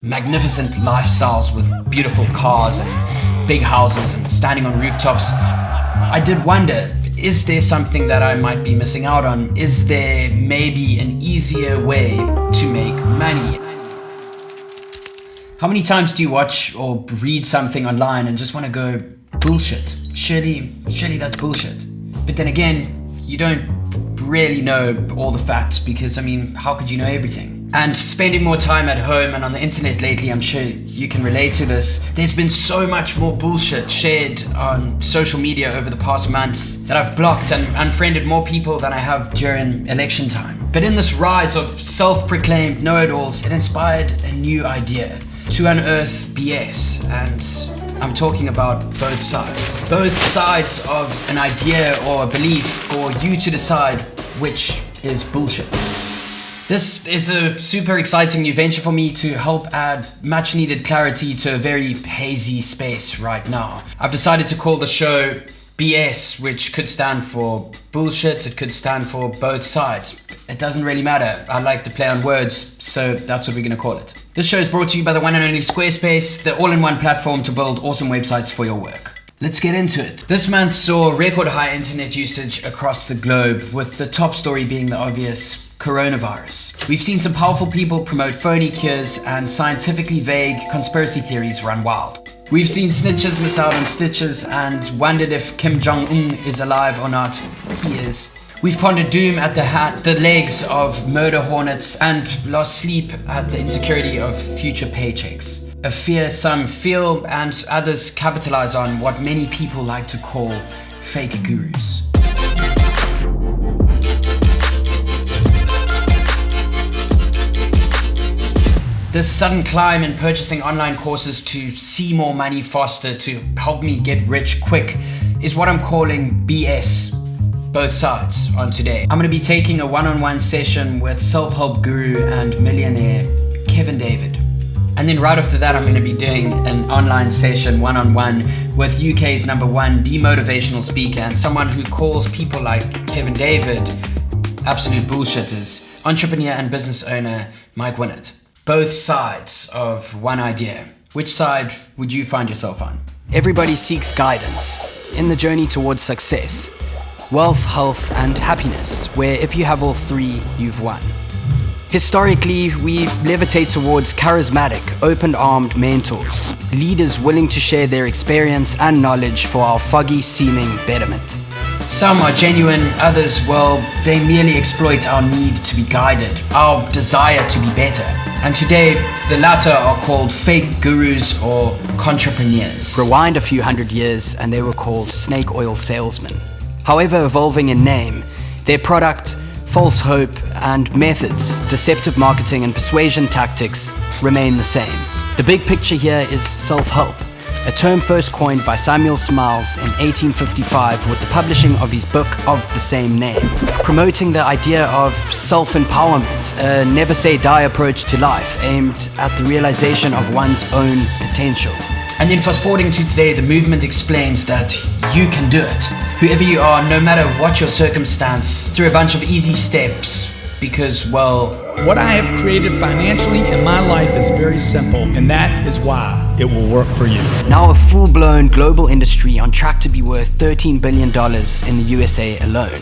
magnificent lifestyles with beautiful cars and big houses and standing on rooftops, I did wonder, is there something that I might be missing out on? Is there maybe an easier way to make money? How many times do you watch or read something online and just want to go, bullshit? Surely that's bullshit. But then again, you don't really know all the facts because, how could you know everything? And spending more time at home and on the internet lately, I'm sure you can relate to this. There's been so much more bullshit shared on social media over the past months that I've blocked and unfriended more people than I have during election time. But in this rise of self-proclaimed know-it-alls, it inspired a new idea to unearth BS, and I'm talking about both sides. Both sides of an idea or a belief for you to decide which is bullshit. This is a super exciting new venture for me to help add much needed clarity to a very hazy space right now. I've decided to call the show BS, which could stand for bullshit, it could stand for both sides. It doesn't really matter. I like to play on words, so that's what we're going to call it. This show is brought to you by the one and only Squarespace, the all-in-one platform to build awesome websites for your work. Let's get into it. This month saw record high internet usage across the globe, with the top story being the obvious coronavirus. We've seen some powerful people promote phony cures and scientifically vague conspiracy theories run wild. We've seen snitches miss out on stitches and wondered if Kim Jong-un is alive or not. He is. We've pondered doom at the legs of murder hornets and lost sleep at the insecurity of future paychecks. A fear some feel and others capitalize on, what many people like to call fake gurus. This sudden climb in purchasing online courses to see more money faster, to help me get rich quick, is what I'm calling BS, both sides, on today. I'm going to be taking a one-on-one session with self-help guru and millionaire Kevin David. And then right after that, I'm going to be doing an online session one-on-one with UK's #1 demotivational speaker and someone who calls people like Kevin David absolute bullshitters, entrepreneur and business owner Mike Winnett. Both sides of one idea. Which side would you find yourself on? Everybody seeks guidance in the journey towards success, wealth, health, and happiness, where if you have all three, you've won. Historically, we levitate towards charismatic, open-armed mentors, leaders willing to share their experience and knowledge for our foggy-seeming betterment. Some are genuine, others, well, they merely exploit our need to be guided, our desire to be better. And today, the latter are called fake gurus or entrepreneurs. Rewind a few hundred years and they were called snake oil salesmen. However evolving in name, their product, false hope, and methods, deceptive marketing and persuasion tactics remain the same. The big picture here is self-help, a term first coined by Samuel Smiles in 1855 with the publishing of his book of the same name, promoting the idea of self-empowerment, a never-say-die approach to life aimed at the realization of one's own potential. And then fast forwarding to today, the movement explains that you can do it, whoever you are, no matter what your circumstance, through a bunch of easy steps, because, well, what I have created financially in my life is very simple, and that is why it will work for you. Now a full-blown global industry on track to be worth $13 billion in the USA alone.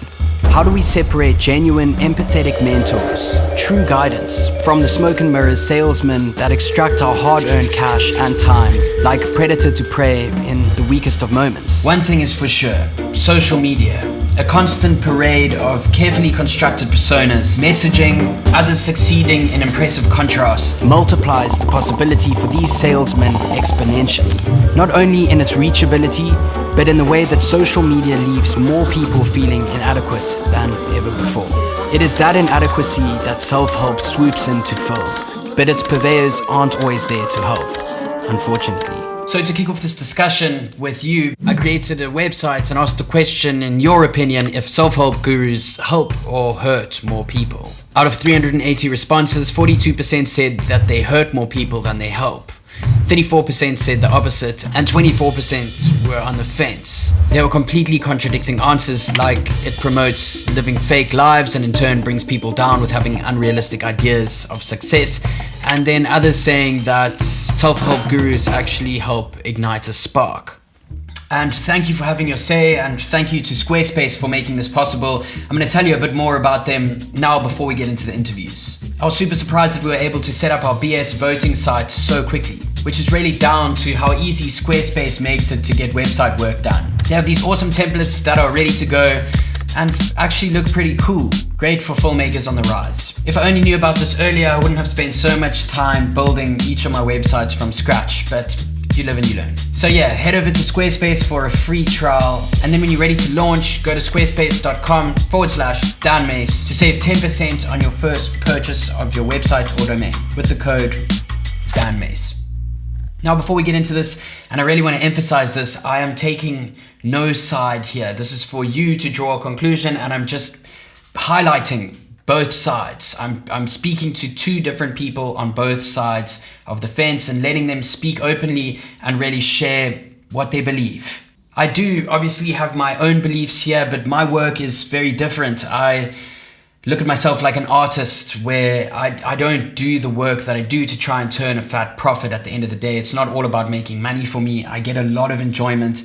How do we separate genuine, empathetic mentors, true guidance, from the smoke and mirrors salesmen that extract our hard-earned cash and time like a predator to prey in the weakest of moments? One thing is for sure, social media. A constant parade of carefully constructed personas, messaging, others succeeding in impressive contrast, multiplies the possibility for these salesmen exponentially. Not only in its reachability, but in the way that social media leaves more people feeling inadequate than ever before. It is that inadequacy that self-help swoops in to fill, but its purveyors aren't always there to help, unfortunately. So to kick off this discussion with you, I created a website and asked the question, in your opinion, if self-help gurus help or hurt more people. Out of 380 responses, 42% said that they hurt more people than they help. 34% said the opposite, and 24% were on the fence. They were completely contradicting answers, like it promotes living fake lives and in turn brings people down with having unrealistic ideas of success, And then others saying that self-help gurus actually help ignite a spark. And thank you for having your say, and thank you to Squarespace for making this possible. I'm going to tell you a bit more about them now before we get into the interviews. I was super surprised that we were able to set up our BS voting site so quickly, which is really down to how easy Squarespace makes it to get website work done. They have these awesome templates that are ready to go and actually look pretty cool. Great for filmmakers on the rise. If I only knew about this earlier, I wouldn't have spent so much time building each of my websites from scratch, but you live and you learn. So yeah, head over to Squarespace for a free trial. And then when you're ready to launch, go to squarespace.com/Dan Mace to save 10% on your first purchase of your website or domain with the code Dan Mace. Now, before we get into this, and I really want to emphasize this, I am taking no side here. This is for you to draw a conclusion, and I'm just highlighting both sides. I'm speaking to two different people on both sides of the fence and letting them speak openly and really share what they believe. I do obviously have my own beliefs here, but my work is very different. I look at myself like an artist where I don't do the work that I do to try and turn a fat profit at the end of the day. It's not all about making money for me. I get a lot of enjoyment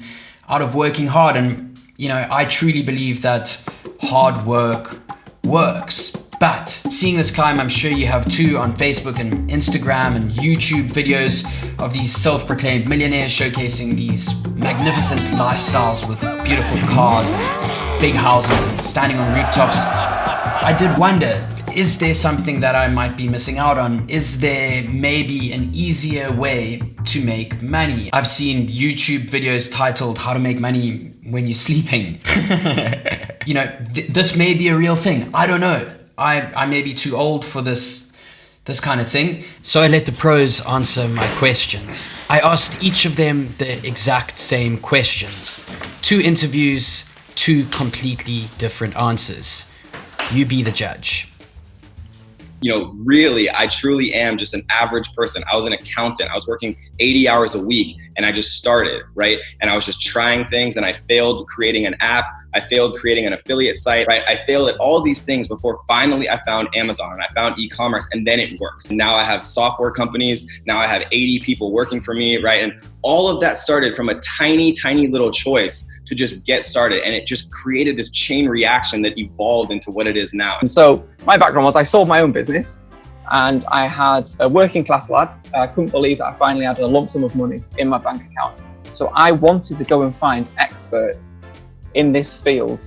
out of working hard, and I truly believe that hard work works. But seeing this climb, I'm sure you have too, on Facebook and Instagram and YouTube videos of these self-proclaimed millionaires showcasing these magnificent lifestyles with beautiful cars and big houses and standing on rooftops. I did wonder, is there something that I might be missing out on? Is there maybe an easier way to make money? I've seen YouTube videos titled "How to Make Money When You're Sleeping." This may be a real thing. I don't know. I may be too old for this kind of thing. So I let the pros answer my questions. I asked each of them the exact same questions. 2 interviews, 2 completely different answers. You be the judge. Really, I truly am just an average person. I was an accountant. I was working 80 hours a week, and I just started, right? And I was just trying things, and I failed creating an app. I failed creating an affiliate site, right? I failed at all these things before finally I found Amazon and I found e-commerce, and then it worked. Now I have software companies. Now I have 80 people working for me, right? And all of that started from a tiny, tiny little choice to just get started. And it just created this chain reaction that evolved into what it is now. And so my background was I sold my own business, and I had a working class lad. I couldn't believe that I finally had a lump sum of money in my bank account. So I wanted to go and find experts in this field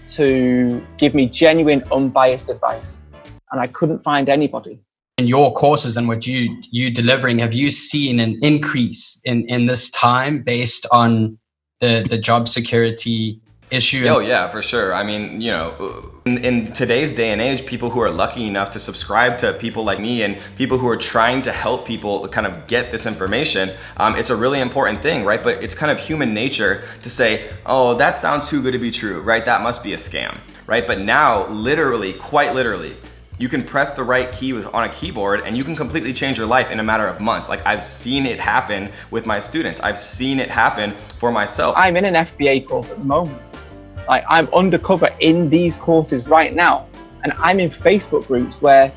to give me genuine, unbiased advice. And I couldn't find anybody. In your courses and what you delivering, have you seen an increase in this time based on the job security issue? Oh yeah, for sure. I mean, in today's day and age, people who are lucky enough to subscribe to people like me and people who are trying to help people kind of get this information, it's a really important thing, right? But it's kind of human nature to say, oh, that sounds too good to be true, right? That must be a scam, right? But now, literally, quite literally, you can press the right key on a keyboard and you can completely change your life in a matter of months. Like, I've seen it happen with my students. I've seen it happen for myself. I'm in an FBA course at the moment. Like, I'm undercover in these courses right now. And I'm in Facebook groups where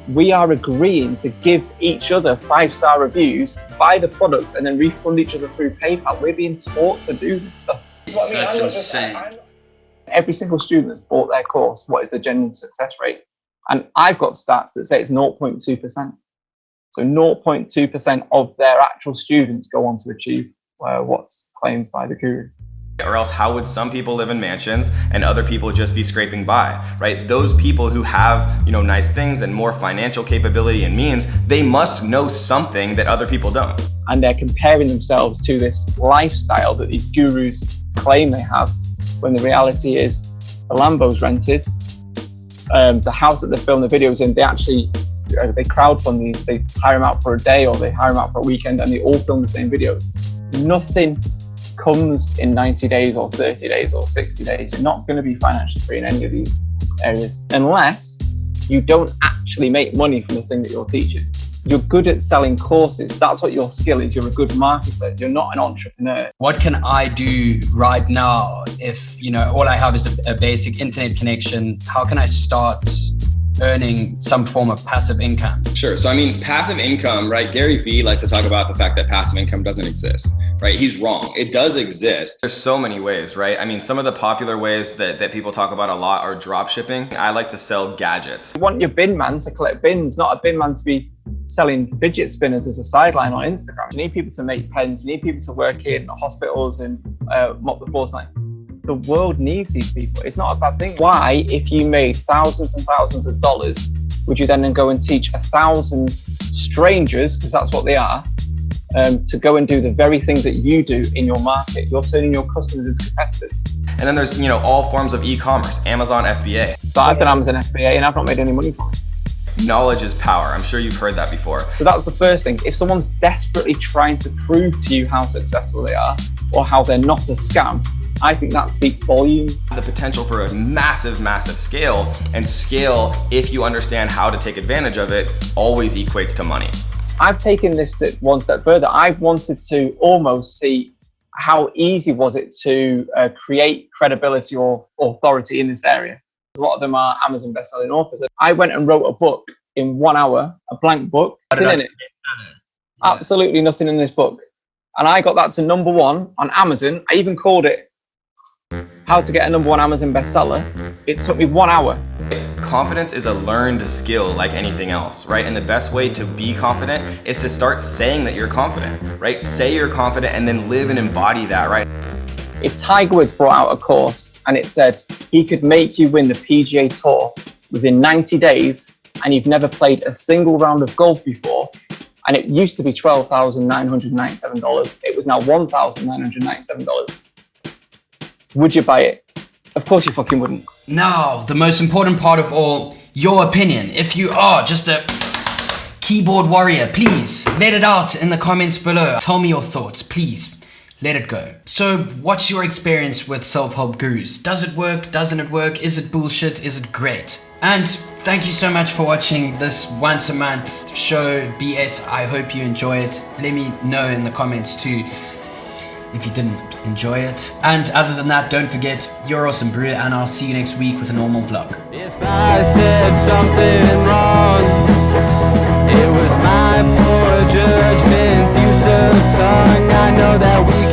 we are agreeing to give each other 5-star reviews, buy the products, and then refund each other through PayPal. We're being taught to do this stuff. That's insane. Every single student that's bought their course, what is the genuine success rate? And I've got stats that say it's 0.2%. So 0.2% of their actual students go on to achieve what's claimed by the guru. Or else how would some people live in mansions and other people just be scraping by, right? Those people who have, nice things and more financial capability and means, they must know something that other people don't. And they're comparing themselves to this lifestyle that these gurus claim they have, when the reality is the Lambo's rented, the house that they film the videos in, they crowdfund these, they hire them out for a day or they hire them out for a weekend, and they all film the same videos. Nothing comes in 90 days or 30 days or 60 days. You're not going to be financially free in any of these areas unless you don't actually make money from the thing that you're teaching. You're good at selling courses. That's what your skill is. You're a good marketer. You're not an entrepreneur. What can I do right now if, all I have is a basic internet connection? How can I start earning some form of passive income? Sure. So, I mean, passive income, right? Gary Vee likes to talk about the fact that passive income doesn't exist, right? He's wrong. It does exist. There's so many ways, right? I mean, some of the popular ways that people talk about a lot are drop shipping. I like to sell gadgets. You want your bin man to collect bins, not a bin man to be selling fidget spinners as a sideline on Instagram. You need people to make pens. You need people to work in hospitals and mop the floors. Like, the world needs these people. It's not a bad thing. Why, if you made thousands and thousands of dollars, would you then go and teach 1,000 strangers, because that's what they are, to go and do the very things that you do in your market? You're turning your customers into competitors. And then there's, all forms of e-commerce, Amazon FBA. So I've done Amazon FBA and I've not made any money from it. Knowledge is power. I'm sure you've heard that before. So that's the first thing. If someone's desperately trying to prove to you how successful they are or how they're not a scam, I think that speaks volumes. The potential for a massive, massive scale, and scale, if you understand how to take advantage of it, always equates to money. I've taken this one step further. I wanted to almost see how easy was it to create credibility or authority in this area. A lot of them are Amazon best-selling authors. I went and wrote a book in 1 hour, a blank book. Nothing in it. Absolutely nothing in this book. And I got that to #1 on Amazon. I even called it How to Get a #1 Amazon bestseller. It took me 1 hour. Confidence is a learned skill like anything else, right? And the best way to be confident is to start saying that you're confident, right? Say you're confident and then live and embody that, right? If Tiger Woods brought out a course and it said he could make you win the PGA Tour within 90 days and you've never played a single round of golf before, and it used to be $12,997, it was now $1,997, would you buy it? Of course you fucking wouldn't. Now, the most important part of all, your opinion. If you are just a keyboard warrior, please let it out in the comments below. Tell me your thoughts, please. Let it go. So what's your experience with self-help gurus? Does it work? Doesn't it work? Is it bullshit? Is it great? And thank you so much for watching this once a month show, BS. I hope you enjoy it. Let me know in the comments too if you didn't enjoy it. And other than that, don't forget, you're awesome, bro, and I'll see you next week with a normal vlog. If I said something wrong, it was my poor judgment's use of tongue. I know that we